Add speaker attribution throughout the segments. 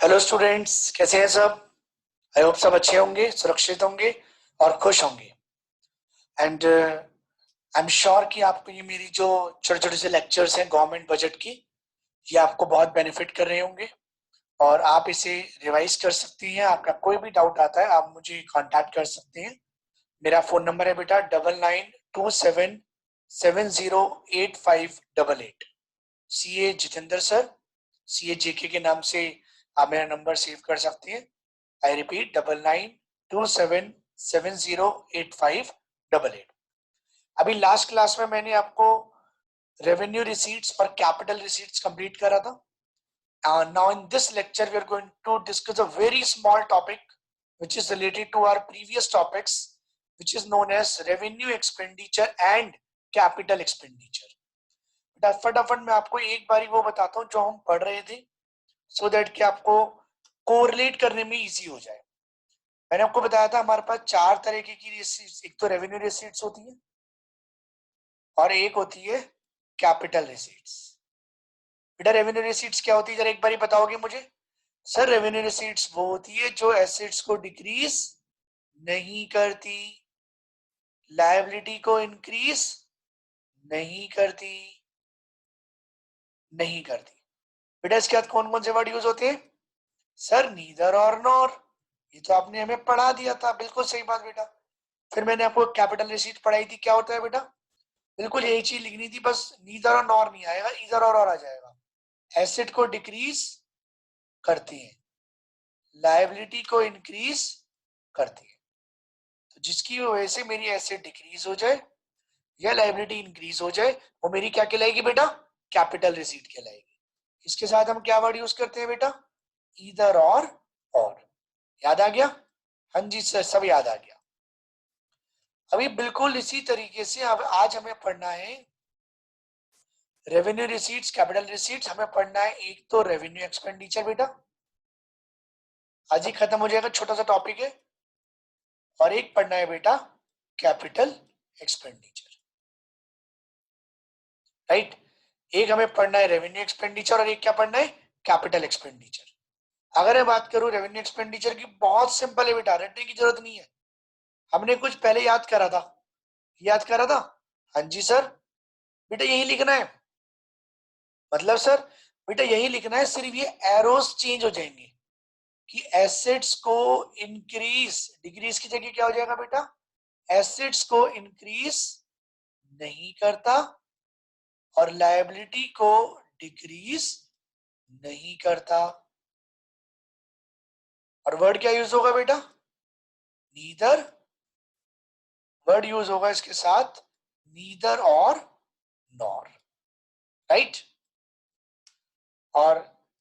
Speaker 1: Hello students, कैसे हैं सब। आई होप सब अच्छे होंगे, सुरक्षित होंगे और खुश होंगे। एंड आई एम श्योर कि आपको ये मेरी जो छोटे छोटे से लेक्चर्स हैं गवर्नमेंट बजट की, ये आपको बहुत बेनिफिट कर रहे होंगे और आप इसे रिवाइज कर सकती हैं। आपका कोई भी डाउट आता है आप मुझे कांटेक्ट कर सकते हैं। मेरा फोन नंबर है बेटा 9927708588। CA Jitendra sir, CA JK के नाम से आप मेरा नंबर सेव कर सकते हैं। I repeat 9927708588। अभी लास्ट क्लास में मैंने आपको रेवेन्यू रिसीट्स और कैपिटल रिसीट्स कंप्लीट करा था। Now in this lecture we are going to discuss a very small topic which is related to our previous topics, which is known as revenue expenditure and capital expenditure. फटाफट मैं आपको एक बारी वो बताता हूँ जो हम पढ़ रहे थे, सो दैट कि आपको कोरिलेट करने में इजी हो जाए। मैंने आपको बताया था हमारे पास चार तरीके की रिसीट्स, एक तो रेवेन्यू रिसीट्स होती है और एक होती है कैपिटल रिसीट्स। बेटा रेवेन्यू रिसीट्स क्या होती है, जरा एक बार बताओगे मुझे। सर रेवेन्यू रिसीट्स वो होती है जो एसेट्स को डिक्रीज नहीं करती, लायबिलिटी को इंक्रीज नहीं करती, नहीं करती। बेटा इसके बाद कौन कौन से वर्ड यूज होते हैं? सर नीदर और नॉर, ये तो आपने हमें पढ़ा दिया था, बिल्कुल सही बात बेटा। फिर मैंने आपको कैपिटल रिसीट पढ़ाई थी, क्या होता है बेटा? बिल्कुल यही चीज लिखनी थी, बस नीदर और नॉर नहीं आएगा, इधर और आ जाएगा। एसेट को डिक्रीज करती है, लायबिलिटी को इंक्रीज करती है। तो जिसकी वजह से मेरी एसेट डिक्रीज हो जाए या लायबिलिटी इंक्रीज हो जाए, वो मेरी क्या कहलाएगी बेटा? कैपिटल रिसीट कहलाएगी। इसके साथ हम क्या वर्ड यूज करते हैं बेटा? इधर और। याद आ गया? हाँ जी सर, सब याद आ गया। अभी बिल्कुल इसी तरीके से अब आज हमें पढ़ना है रेवेन्यू रिसीट्स, कैपिटल रिसीट्स। हमें पढ़ना है एक तो रेवेन्यू एक्सपेंडिचर बेटा, आज ही खत्म हो जाएगा, छोटा सा टॉपिक है। और एक पढ़ना है बेटा कैपिटल एक्सपेंडिचर, राइट। एक हमें पढ़ना है रेवेन्यू एक्सपेंडिचर और एक क्या पढ़ना है? Capital expenditure. अगर मैं बात करूं रेवेन्यू एक्सपेंडिचर की, बहुत सिंपल है बेटा, रटने की जरूरत नहीं है। हमने कुछ पहले याद करा था, याद करा था। हाँ जी सर, बेटा यही लिखना है। मतलब सर बेटा यही लिखना है, सिर्फ ये एरोस चेंज हो जाएंगे कि एसेट्स को इंक्रीज, डिक्रीज की जगह क्या हो जाएगा बेटा? एसेट्स को इंक्रीज नहीं करता और लायबिलिटी को डिक्रीज नहीं करता। और वर्ड क्या यूज होगा बेटा? नीदर। वर्ड यूज होगा इसके साथ नीदर और नॉर, राइट। और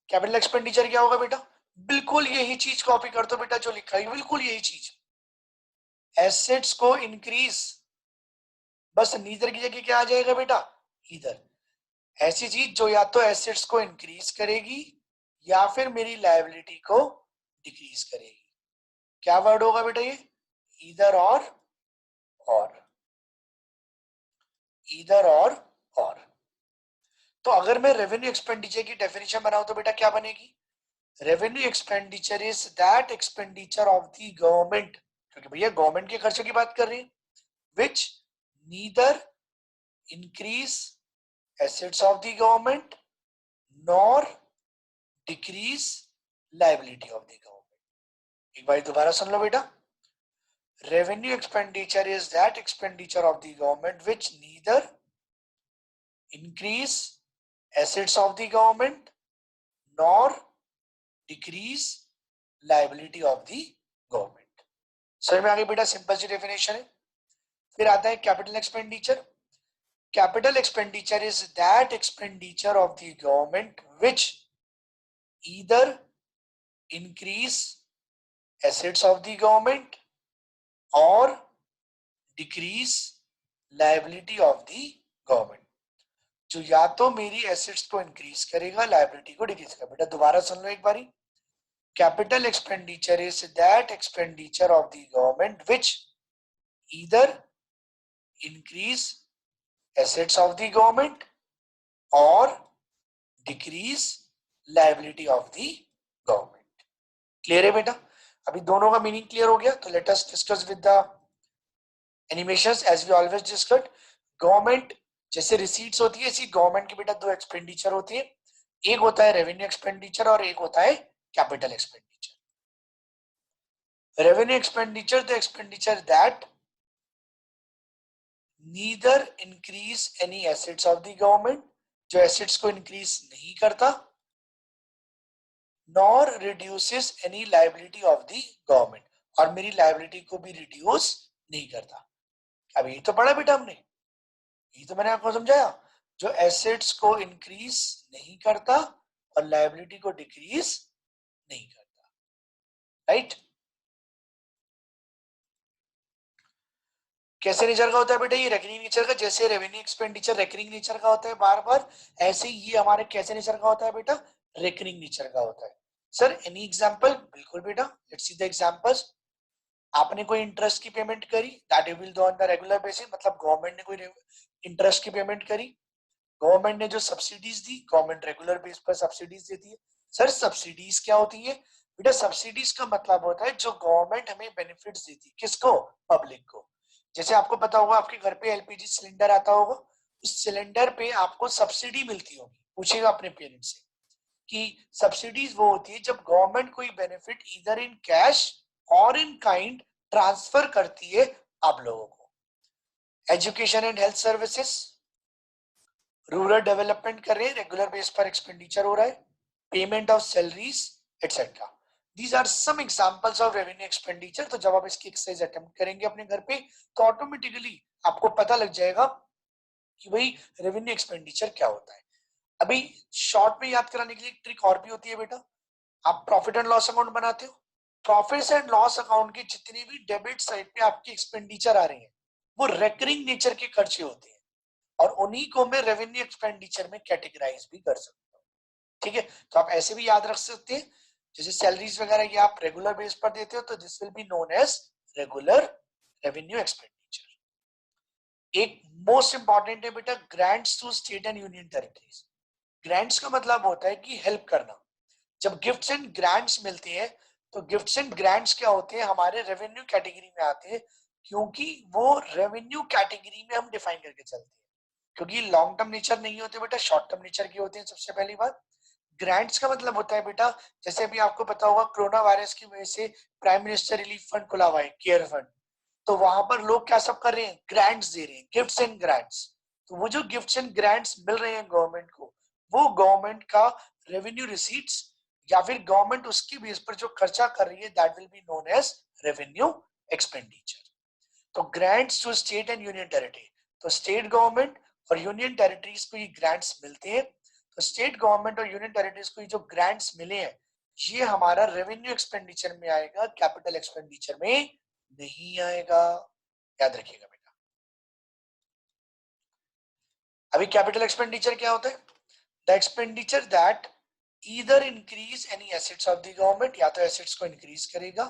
Speaker 1: कैपिटल एक्सपेंडिचर क्या होगा बेटा? बिल्कुल यही चीज कॉपी कर दो बेटा, जो लिखा है बिल्कुल यही चीज। एसेट्स को इंक्रीज, बस नीदर की जगह क्या आ जाएगा बेटा? इधर। ऐसी चीज जो या तो एसेट्स को इंक्रीज करेगी या फिर मेरी लायबिलिटी को डिक्रीज करेगी। क्या वर्ड होगा बेटा ये? इधर और, इधर और। तो अगर मैं रेवेन्यू एक्सपेंडिचर की डेफिनेशन बनाऊं तो बेटा क्या बनेगी? Revenue expenditure is that expenditure of the government, क्योंकि भैया गवर्नमेंट के खर्चों की बात कर रही है, which neither increase assets of the government nor decrease liability of the government. एक बार दोबारा सुन लो बेटा। Revenue expenditure is that expenditure of the government which neither increase assets of the government nor decrease liability of the government. समझ में आ गई बेटा? सिंपल सी डेफिनेशन है। फिर आता है capital expenditure. Capital expenditure is that expenditure of the government which either increase assets of the government और decrease liability of the government, जो या तो मेरी एसेट्स को इंक्रीज करेगा, लायबिलिटी को डिक्रीज करेगा। बेटा दोबारा सुन लो एक बारी। Capital expenditure is that expenditure of the government which either increase assets of the government और decrease liability of the government. Clear है बेटा? अभी दोनों का मीनिंग क्लियर हो गया, तो let us discuss with the animations as we always discuss. Government जैसे रिसीट्स होती है, इसी गवर्नमेंट की बेटा दो एक्सपेंडिचर होती है, एक होता है रेवेन्यू एक्सपेंडिचर और एक होता है capital expenditure. Revenue expenditure the expenditure that neither increase any assets of the government, जो एसेट्स को इंक्रीज नहीं करता, nor reduces any liability of the government, और मेरी लायबिलिटी को भी रिड्यूस नहीं करता। अभी तो पढ़ा बेटा हमने, ये तो मैंने आपको समझाया, जो एसेट्स को इंक्रीज नहीं करता और लायबिलिटी को डिक्रीज नहीं करता, राइट? कैसे नेचर का होता है बेटा ये? रेकरिंग नेचर का। जैसे रेवेन्यू एक्सपेंडिचर रेकरिंग नेचर का होता है बार बार, ऐसे ही ये हमारे कैसे नेचर का होता है बेटा? रेकरिंग नेचर का होता है। Sir any example? बिल्कुल बेटा, लेट्स सी द एग्जांपल्स। आपने कोई इंटरेस्ट की पेमेंट करी, that you will do on the regular basis, मतलब गवर्नमेंट ने कोई इंटरेस्ट की पेमेंट करी। गवर्नमेंट ने जो सब्सिडीज दी, गवर्नमेंट रेगुलर बेस पर सब्सिडीज देती है। सर सब्सिडीज क्या होती है बेटा? सब्सिडीज का मतलब होता है जो गवर्नमेंट हमें बेनिफिट्स देती है, किसको? पब्लिक को। जैसे आपको पता होगा, आपके घर पे एलपीजी सिलेंडर आता होगा, उस सिलेंडर पे आपको सब्सिडी मिलती होगी। पूछेगा अपने पेरेंट्स से कि सब्सिडीज वो होती है जब गवर्नमेंट कोई बेनिफिट इधर इन कैश और इन काइंड ट्रांसफर करती है आप लोगों को। Education and health services, rural development कर रहे हैं, रेगुलर बेस पर एक्सपेंडिचर हो रहा है, payment of salaries etcetera. These are some examples of revenue expenditure. तो जब आप इसकी एक्सरसाइज अटेम्प्ट करेंगे अपने घर पे, तो ऑटोमेटिकली आपको पता लग जाएगा कि भाई रेवेन्यू एक्सपेंडिचर क्या होता है। अभी शॉर्ट में याद कराने के लिए एक ट्रिक और भी होती है बेटा। आप प्रॉफिट एंड लॉस अकाउंट बनाते हो, प्रॉफिट एंड लॉस अकाउंट के जितने भी डेबिट साइड पे आपकी एक्सपेंडिचर आ रही है, वो रेकरिंग नेचर के खर्चे होते हैं, और उन्हीं को मैं रेवेन्यू एक्सपेंडिचर में कैटेगराइज भी कर सकता हूँ। ठीक है, तो आप ऐसे भी याद रख सकते हैं, जैसे सैलरीज वगैरह ये आप रेगुलर बेस पर देते हो, तो this will be known as regular revenue expenditure. एक मोस्ट इंपॉर्टेंट है बेटा, grants to state and union territories. Grants का मतलब होता है कि हेल्प करना। जब गिफ्ट्स एंड ग्रांट्स मिलते हैं, तो गिफ्ट्स एंड ग्रांट्स क्या होते हैं? हमारे रेवेन्यू कैटेगरी में आते हैं, क्योंकि वो रेवेन्यू कैटेगरी में हम डिफाइन करके चलते हैं, क्योंकि लॉन्ग टर्म नेचर नहीं होते बेटा, शॉर्ट टर्म नेचर के होते हैं। सबसे पहली बात, ग्रांट्स का मतलब होता है बेटा, जैसे अभी आपको पता होगा कोरोना वायरस की वजह से प्राइम मिनिस्टर रिलीफ फंड खुला हुआ है, केयर फंड, तो वहां पर लोग क्या सब कर रहे हैं? ग्रांट्स दे रहे हैं, गिफ्ट्स एंड ग्रांट्स। तो वो जो गिफ्ट्स एंड ग्रांट्स मिल रहे हैं गवर्नमेंट को, वो गवर्नमेंट का रेवेन्यू रिसीट्स, या फिर गवर्नमेंट उसकी बेस पर जो खर्चा कर रही है, that will be known as revenue expenditure. तो grants to state and union territory, तो स्टेट गवर्नमेंट और यूनियन टेरिटरीज को ये ग्रांट्स मिलते हैं। तो स्टेट गवर्नमेंट और यूनियन टेरिटरीज को ये जो ग्रांट्स मिले हैं, ये हमारा रेवेन्यू एक्सपेंडिचर में आएगा, कैपिटल एक्सपेंडिचर में नहीं आएगा। याद रखिएगा बेटा। अभी कैपिटल एक्सपेंडिचर क्या होता है? The expenditure that either increase any assets of the government, या तो एसेट्स को इंक्रीज करेगा,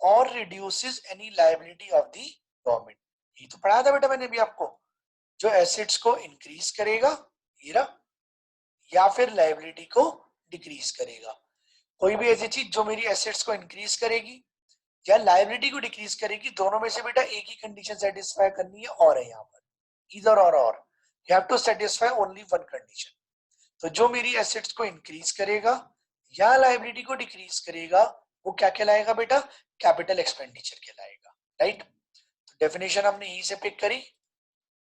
Speaker 1: और reduces any liability of the government. ये तो पढ़ाया था बेटा मैंने भी आपको, जो एसेट्स को इंक्रीज करेगा हीरा, या फिर लायबिलिटी को डिक्रीज करेगा। कोई भी ऐसी चीज जो मेरी एसेट्स को इंक्रीज करेगी या लायबिलिटी को डिक्रीज करेगी, दोनों में से बेटा एक ही कंडीशन सेटिस्फाई करनी है, और है यहाँ पर इधर और you have to satisfy only one condition. तो जो मेरी एसेट्स को इंक्रीज करेगा या लायबिलिटी को डिक्रीज करेगा, वो क्या कहलाएगा बेटा? कैपिटल एक्सपेंडिचर कहलाएगा, राइट? तो डेफिनेशन हमने यहीं से पिक करी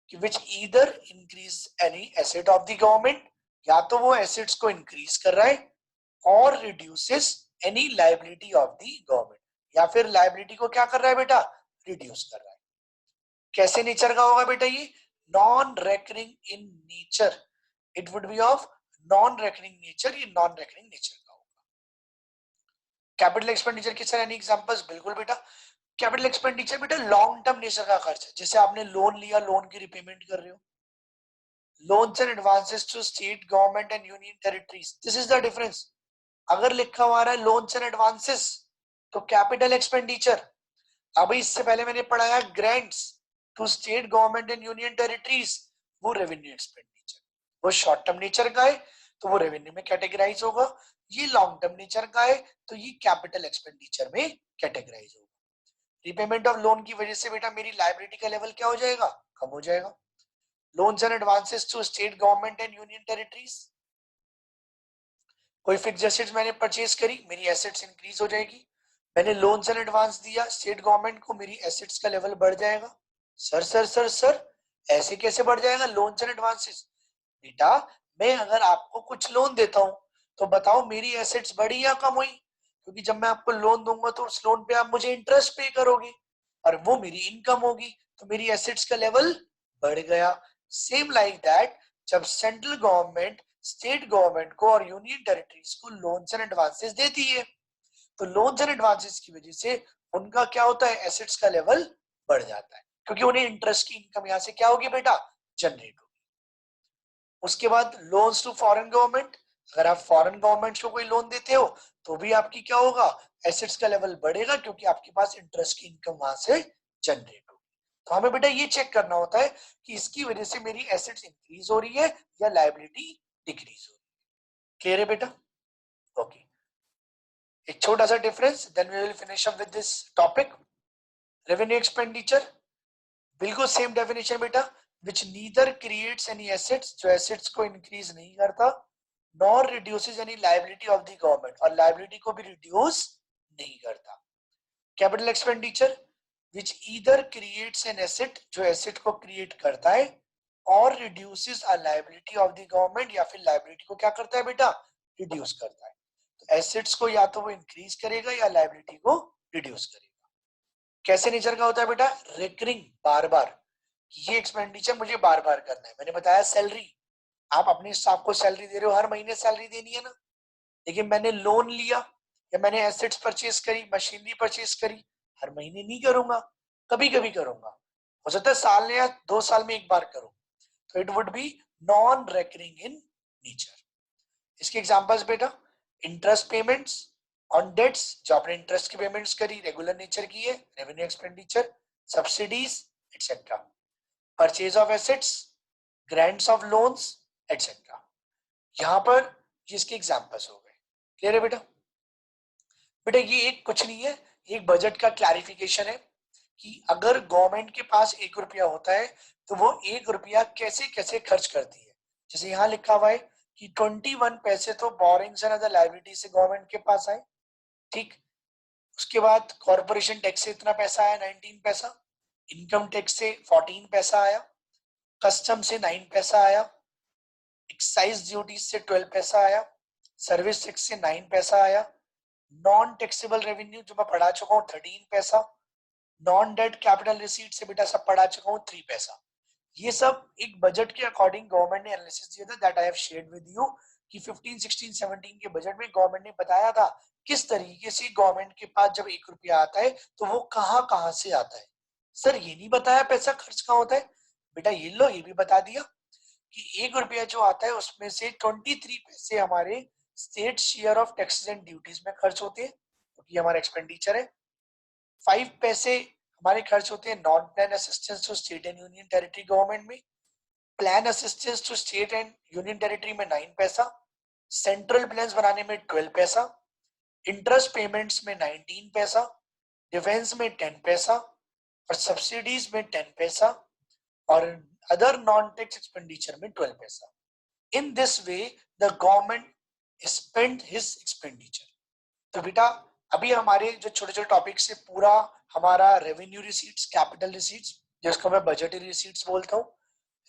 Speaker 1: कि which either increase any asset of the government, या तो वो एसेट्स को इंक्रीज कर रहा है, और reduces any liability of the government, या फिर लायबिलिटी को क्या कर रहा है बेटा? रिड्यूस कर रहा है। कैसे नेचर का होगा बेटा ये? Non recurring in nature, it would be of non recurring nature, ये नॉन रेकरिंग नेचर का होगा। कैपिटल एक्सपेंडिचर के सर एनी एग्जांपल्स? बिल्कुल बेटा, कैपिटल एक्सपेंडिचर बेटा लॉन्ग टर्म नेचर का खर्च है। जैसे आपने लोन लिया, लोन की रिपेमेंट कर रहे हो, loans and advances to state government and union territories, this is the difference। अगर लिखा हुआ है loans and advances, तो कैपिटल एक्सपेंडिचर। अभी इससे पहले मैंने पढ़ाया grants to state government and union territories, वो रेवेन्यू एक्सपेंडिचर, वो शॉर्ट टर्म नेचर का है। तो वो रेवेन्यू में कैटेगराइज होगा। ये लॉन्ग टर्म नेचर का है तो ये कैपिटल एक्सपेंडिचर में कैटेगराइज होगा। रिपेमेंट ऑफ लोन की वजह से बेटा मेरी लायबिलिटी का लेवल क्या हो जाएगा, कम हो जाएगा। Loans and advances to state government and union territories, कोई फिक्स एसेट्स मैंने परचेज करी, मेरी एसेट्स इंक्रीज हो जाएगी। मैंने लोन्स एंड एडवांस दिया स्टेट गवर्नमेंट को, मेरी एसेट्स का लेवल बढ़ जाएगा। सर ऐसे कैसे बढ़ जाएगा लोन्स एंड एडवांसेस? बेटा मैं अगर आपको कुछ लोन देता हूं तो बताओ मेरी एसेट्स बढ़ी या कम हुई? क्योंकि जब मैं आपको लोन दूंगा तो उस लोन पे आप मुझे इंटरेस्ट पे करोगे और वो मेरी इनकम होगी, तो मेरी एसेट्स का लेवल बढ़ गया। सेम लाइक दैट, जब सेंट्रल गवर्नमेंट स्टेट गवर्नमेंट को और यूनियन टेरिटरीज को लोन्स एंड एडवांसेस देती है तो लोन्स एंड एडवांसेस की वजह से उनका क्या होता है, एसेट्स का लेवल बढ़ जाता है, क्योंकि उन्हें इंटरेस्ट की इनकम यहां से क्या होगी बेटा, जनरेट होगी। उसके बाद लोन्स टू फॉरेन गवर्नमेंट, अगर आप फॉरेन गवर्नमेंट को कोई लोन देते हो तो भी आपकी क्या होगा, एसेट्स का लेवल बढ़ेगा, क्योंकि आपके पास इंटरेस्ट की इनकम वहां से जनरेट होगी। तो हमें बेटा ये चेक करना होता है कि इसकी वजह से मेरी एसेट्स इंक्रीज हो रही है या लायबिलिटी डिक्रीज हो रही है। क्लियर है बेटा? ओके, एक छोटा सा difference, then we will finish up with this topic. Revenue expenditure बिल्कुल सेम डेफिनेशन बेटा, which neither creates any assets, जो एसेट्स को इंक्रीज नहीं करता, nor reduces any liability of the government, और लायबिलिटी को भी रिड्यूस नहीं करता। Capital expenditure which either creates an asset, जो एसेट को क्रिएट करता है, और reduces a liability of the government, या फिर लायबिलिटी को क्या करता है बेटा, रिड्यूस करता है। तो एसेट्स को या तो वो इंक्रीज करेगा या लायबिलिटी को रिड्यूस करेगा। कैसे नेचर का होता है बेटा, रिकरिंग, बार बार, ये एक्सपेंडिचर मुझे बार बार करना है। मैंने बताया सैलरी, आप अपने स्टाफ को सैलरी दे रहे हो, हर महीने सैलरी देनी है ना। लेकिन मैंने लोन लिया या मैंने एसेट्स परचेज करी, मशीनरी परचेज करी, हर महीने नहीं करूंगा, कभी कभी करूंगा, हो सकता है साल या 2 साल में एक बार करूं, तो it would be non recurring in nature. इसके एग्जांपल्स बेटा, इंटरेस्ट पेमेंट्स ऑन डेट्स, जो आपने इंटरेस्ट की पेमेंट्स करी, रेगुलर नेचर की है, revenue expenditure. Subsidies etcetera, purchase of assets, grants of loans etcetera. यहां पर जिसके एग्जांपल्स हो गए। क्लियर है बेटा? बेटा ये एक कुछ नहीं है, एक बजट का क्लैरिफिकेशन है कि अगर गवर्नमेंट के पास 1 रुपया होता है तो वो 1 रुपया कैसे कैसे खर्च करती है। जैसे यहाँ लिखा हुआ है कि 21 पैसे तो बोरिंग्स एंड अदर लायबिलिटी से गवर्नमेंट के पास आए, ठीक। उसके बाद कॉर्पोरेशन टैक्स से इतना पैसा आया 19 पैसा, इनकम टैक्स से 14 पैसा आया, कस्टम से 9 पैसा आया, एक्साइज ड्यूटी से 12 पैसा आया, सर्विस टैक्स से 9 पैसा आया, नॉन टैक्सेबल रेवेन्यू जो मैं पढ़ा चुका हूँ 13 पैसा, नॉन डेट कैपिटल रिसीट से बेटा सब पढ़ा चुका हूँ 3 पैसा। ये सब एक बजट के अकॉर्डिंग गवर्नमेंट ने एनालिसिस दिया था, that I have shared with you, कि 15, 16, 17 के बजट में गवर्नमेंट ने बताया था किस तरीके से गवर्नमेंट के पास जब 1 रुपया आता है तो वो कहाँ कहाँ से आता है। सर ये नहीं बताया पैसा खर्च कहाँ होता है? बेटा ये लो, ये भी बता दिया कि 1 रुपया जो आता है उसमें से 23 पैसे हमारे state share of taxes and duties में खर्च होते हैं, क्योंकि हमारा एक्सपेंडिचर है। 5 पैसे हमारे खर्च होते हैं non plan assistance to state and union territory government में, plan assistance to state and union territory में 9 पैसा, सेंट्रल प्लान बनाने में 12 पैसा, इंटरेस्ट पेमेंट्स में 19 पैसा, डिफेंस में 10 पैसा, और सब्सिडीज में 10 पैसा, और अदर नॉन टैक्स एक्सपेंडिचर में 12 पैसा। In this way the government spend his expenditure. तो बेटा अभी हमारे जो छोटे छोटे टॉपिक से पूरा हमारा रेवेन्यू रिसीट्स, कैपिटल रिसीट्स, जिसको मैं बजटरी रिसीट्स बोलता हूँ,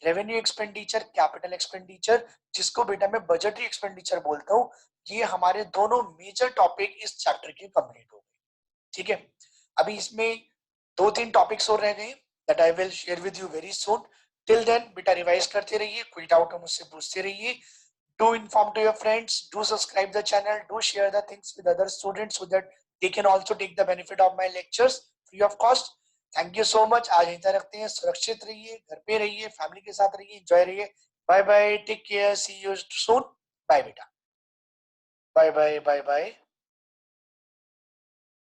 Speaker 1: रेवेन्यू एक्सपेंडिचर, कैपिटल एक्सपेंडिचर, जिसको बेटा मैं बजटरी एक्सपेंडिचर बोलता हूँ, ये हमारे दोनों मेजर टॉपिक इस चैप्टर के कंप्लीट हो गए। ठीक है, अभी इसमें 2-3 टॉपिक्स और रह गए that I will share with you very soon. Till then बेटा रिवाइज करते रहिए, कोई डाउट हो मुझसे पूछते रहिए। Do inform to your friends, do subscribe the channel, do share the things with other students so that they can also take the benefit of my lectures free of cost. Thank you so much. आज यहीं रखते हैं, सुरक्षित रहिए, घर पे रहिए, family के साथ रहिए, एंजॉय रहिए। Bye bye, take care, see you soon. Bye बेटा, बाय बाय बाय बाय।